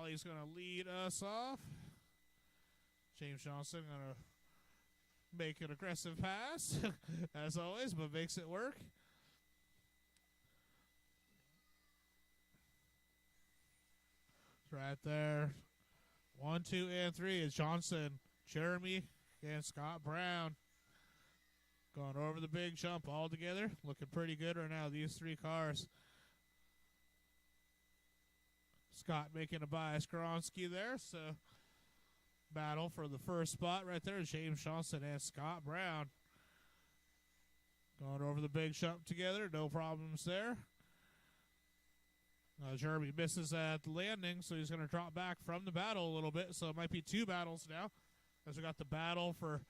Alli's going to lead us off. James Johnson going to make an aggressive pass, as always, but makes it work. Right there. 1, 2, and 3 is Johnson, Jeremy, and Scott Brown. Going over the big jump all together. Looking pretty good right now, these three cars. Scott making a by Scovronski there, so battle for the first spot right there. James Johnson and Scott Brown. Going over the big jump together, no problems there. Jeremy misses at the landing, so he's going to drop back from the battle a little bit. So it might be two battles now, as we got the battle for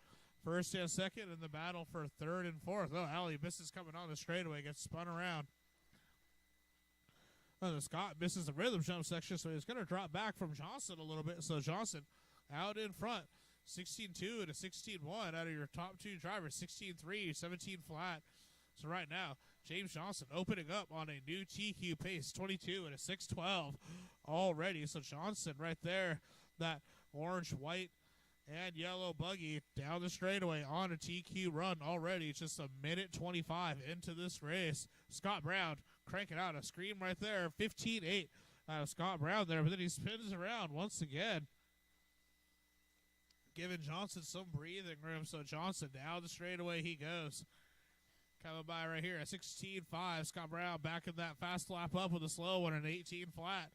first and second and the battle for third and fourth. Oh, Alli misses coming on the straightaway, gets spun around. Oh, Scott misses the rhythm jump section, so he's going to drop back from Johnson a little bit. So Johnson out in front, 16-2 and a 16-1 out of your top two drivers, 16-3, 17 flat. So right now, James Johnson opening up on a new TQ pace, 22 and a 6-12 already. So Johnson right there, that orange, white, and yellow buggy down the straightaway on a TQ run already. Just a minute 25 into this race. Scott Brown cranking out a scream right there, 15-8 out of Scott Brown there, but then he spins around once again, giving Johnson some breathing room. So Johnson down the straightaway he goes. Coming by right here at 16.5. Scott Brown back in that fast lap up with a slow one, an 18 flat.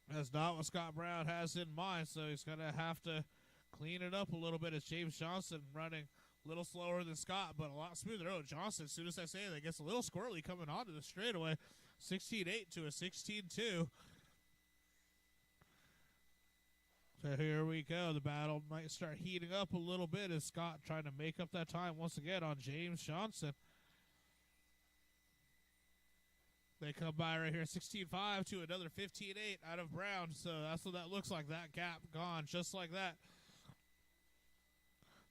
That's not what Scott Brown has in mind, so he's going to have to clean it up a little bit as James Johnson running a little slower than Scott, but a lot smoother. Oh, Johnson, as soon as I say that, gets a little squirrely coming onto the straightaway. 16.8 to a 16.2. So here we go. The battle might start heating up a little bit as Scott trying to make up that time once again on James Johnson. They come by right here, 16.5 to another 15.8 out of Brown. So that's what that looks like. That gap gone just like that.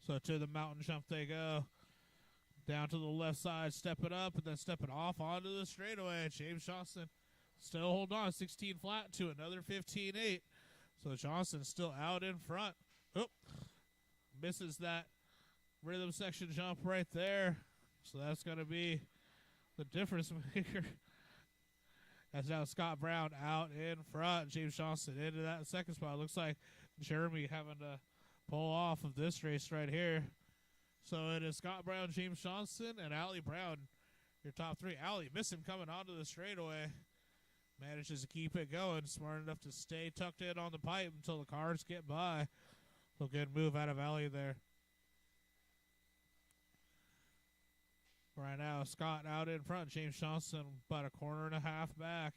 So to the mountain jump they go. Down to the left side, stepping up, and then stepping off onto the straightaway. James Johnson still holding on, 16 flat to another 15.8. So Johnson still out in front. Oop. Misses that rhythm section jump right there. So that's going to be the difference maker. That's now Scott Brown out in front. James Johnson into that second spot. Looks like Jeremy having to pull off of this race right here. So it is Scott Brown, James Johnson, and Alli Brown, your top three. Alli missing coming onto the straightaway. Manages to keep it going. Smart enough to stay tucked in on the pipe until the cars get by. So good move out of Alli there. Right now, Scott out in front. James Johnson about a corner and a half back.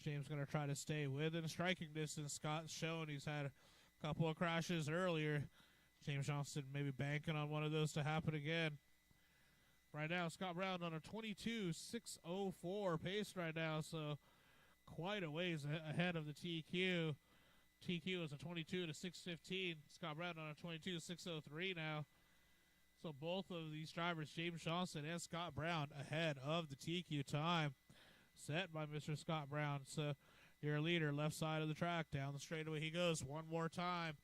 James going to try to stay within striking distance. Scott's showing he's had a couple of crashes earlier. James Johnson maybe banking on one of those to happen again. Right now, Scott Brown on a 22.604 pace right now, so quite a ways ahead of the TQ. TQ is a 22 to 615. Scott Brown on a 22.603 now. So both of these drivers, James Johnson and Scott Brown, ahead of the TQ time set by Mr. Scott Brown. So your leader, left side of the track, down the straightaway he goes one more time.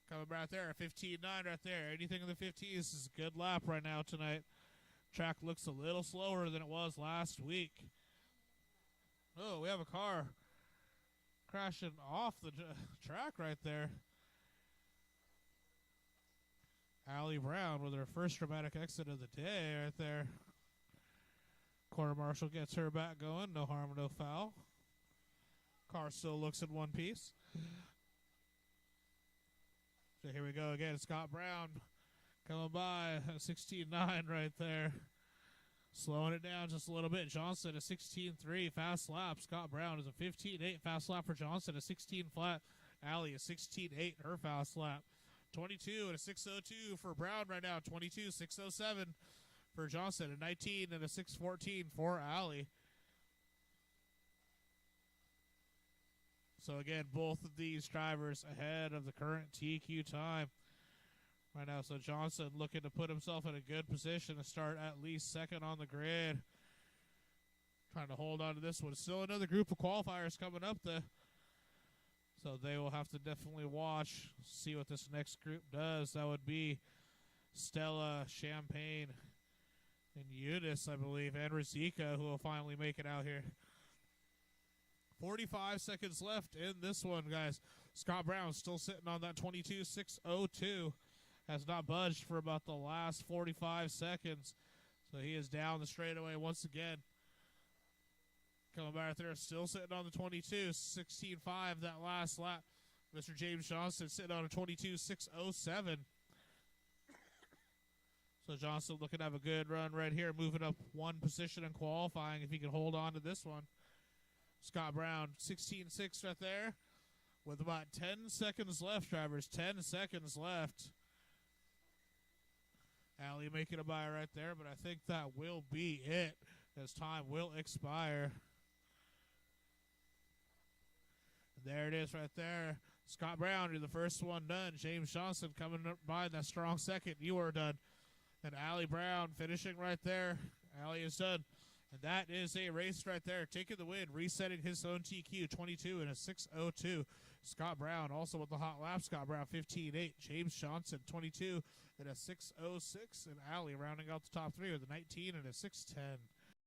Coming right there, 15.9 right there. Anything in the 15s is a good lap right now tonight. Track looks a little slower than it was last week. Oh, we have a car crashing off the track right there. Alli Brown with her first dramatic exit of the day right there. Quarter marshal gets her back going. No harm, no foul. Car still looks in one piece. So here we go again. Scott Brown coming by, 16.9 right there. Slowing it down just a little bit. Johnson, a 16.3 fast lap. Scott Brown is a 15.8 fast lap for Johnson, a 16 flat. Alli, a 16.8 her fast lap. 22 and a 6.02 for Brown right now. 22.607 for Johnson, a 19 and a 6.14 for Alli. So again, both of these drivers ahead of the current TQ time right now. So Johnson looking to put himself in a good position to start at least second on the grid. Trying to hold on to this one. Still another group of qualifiers coming up. The So they will have to definitely watch, see what this next group does. That would be Stella, Champagne, and Eunice, I believe, and Rizika, who will finally make it out here. 45 seconds left in this one, guys. Scott Brown still sitting on that 22.602. Has not budged for about the last 45 seconds. So he is down the straightaway once again. Coming back there, still sitting on the 22, 16.5 that last lap. Mr. James Johnson sitting on a 22.607. So Johnson looking to have a good run right here, moving up one position in qualifying if he can hold on to this one. Scott Brown, 16.6 right there with about 10 seconds left, drivers. 10 seconds left. Alli making a bye right there, but I think that will be it as time will expire. There it is right there. Scott Brown, you're the first one done. James Johnson coming up by that strong second. You are done. And Alli Brown finishing right there. Alli is done. And that is a race right there. Taking the win, resetting his own TQ, 22 and a 6.02. Scott Brown also with the hot lap. Scott Brown, 15.8. James Johnson, 22 and a 6.06. And Alli rounding out the top three with a 19 and a 6.10.